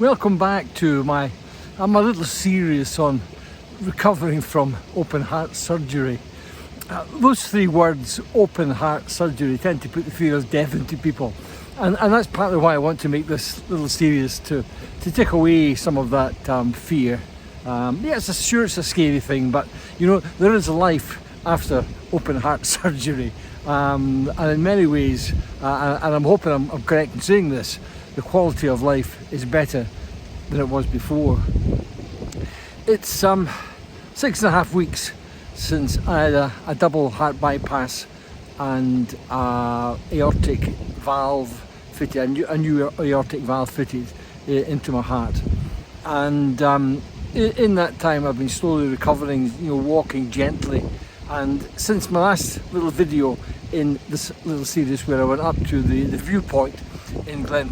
Welcome back to my little series on recovering from open heart surgery. Those three words, open heart surgery, tend to put the fear of death into people, and that's partly why I want to make this little series, to take away some of that fear. It's a scary thing, but you know, there is a life after open heart surgery, and in many ways, and I'm hoping I'm correct in saying this, the quality of life is better than it was before. It's 6.5 weeks since I had a double heart bypass and aortic valve fitted, a new aortic valve fitted into my heart. And in that time I've been slowly recovering, walking gently. And since my last little video in this little series where I went up to the viewpoint in Glen,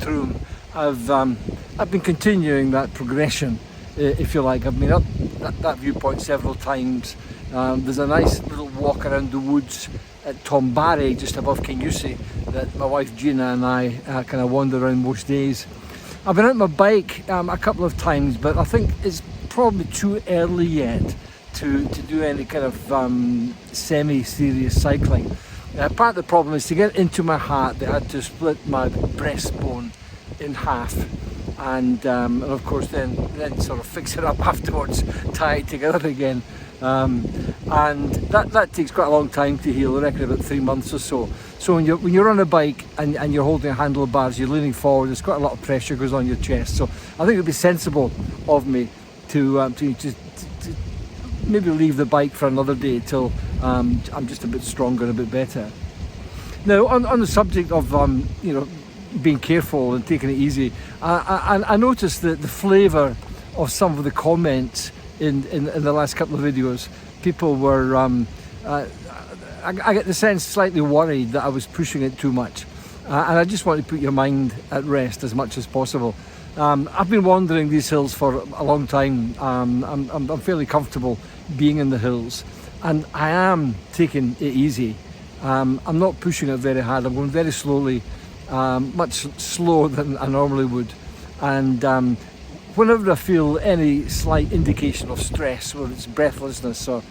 I've been continuing that progression, if you like. I've been up that viewpoint several times. There's a nice little walk around the woods at Tombarry, just above Kingusi, that my wife Gina and I kind of wander around most days. I've been out on my bike a couple of times, but I think it's probably too early yet to do any kind of semi-serious cycling. Part of the problem is to get into my heart, they had to split my breastbone in half, and of course then sort of fix it up afterwards, tie it together again, and that takes quite a long time to heal. I reckon about 3 months or so. So when you're on a bike and you're holding handlebars, you're leaning forward, there's quite a lot of pressure goes on your chest. So I think it would be sensible of me to maybe leave the bike for another day till I'm just a bit stronger and a bit better. Now on the subject of being careful and taking it easy, I noticed that the flavour of some of the comments in the last couple of videos, people were I get the sense slightly worried that I was pushing it too much, and I just want to put your mind at rest as much as possible. I've been wandering these hills for a long time. I'm fairly comfortable being in the hills, and I am taking it easy. I'm not pushing it very hard. I'm going very slowly, much slower than I normally would, and whenever I feel any slight indication of stress, whether it's breathlessness or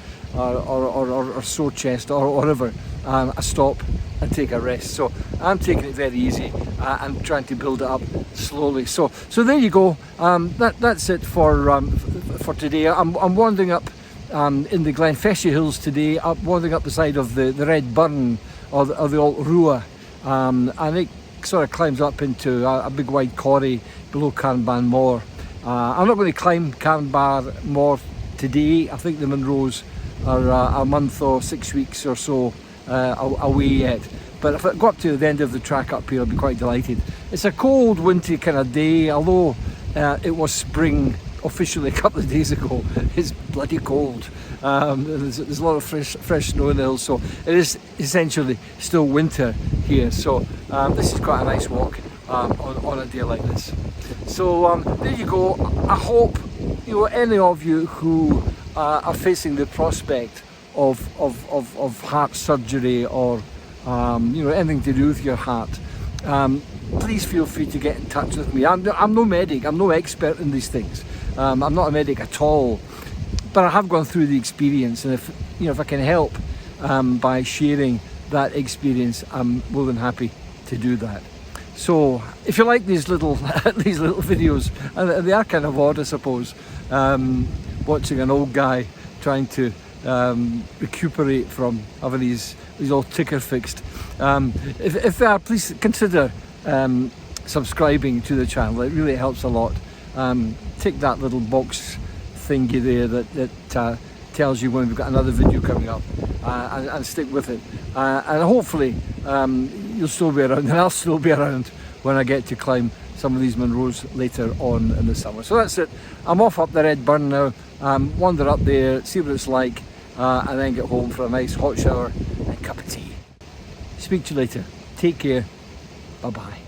sore chest or whatever, I stop and take a rest. So I'm taking it very easy and trying to build it up slowly. So there you go. That's it for today. I'm wandering up in the Glen Feshie hills today, wandering up the side of the Red Burn or the Old Rua, and it sort of climbs up into a big wide corrie below Campervan Moor. I'm not going to climb Campervan Moor today. I think the Munros are a month or 6 weeks or so away yet. But if I go up to the end of the track up here, I'll be quite delighted. It's a cold, wintry kind of day, although it was spring officially a couple of days ago. It's bloody cold. There's a lot of fresh snow in the hills, so it is essentially still winter here. So this is quite a nice walk on a day like this. So there you go. I hope any of you who are facing the prospect of heart surgery or anything to do with your heart, please feel free to get in touch with me. I'm no medic, I'm no expert in these things. I'm not a medic at all, but I have gone through the experience, and if I can help by sharing that experience, I'm more than happy to do that. So if you like these little videos, and they are kind of odd, I suppose, watching an old guy trying to recuperate from having his old ticker fixed. If they are, please consider subscribing to the channel. It really helps a lot. Tick that little box thingy there that tells you when we've got another video coming up, and stick with it. And hopefully you'll still be around, and I'll still be around when I get to climb some of these Munros later on in the summer. So that's it. I'm off up the Red Burn now. Wander up there, see what it's like, and then get home for a nice hot shower and cup of tea. Speak to you later. Take care. Bye bye.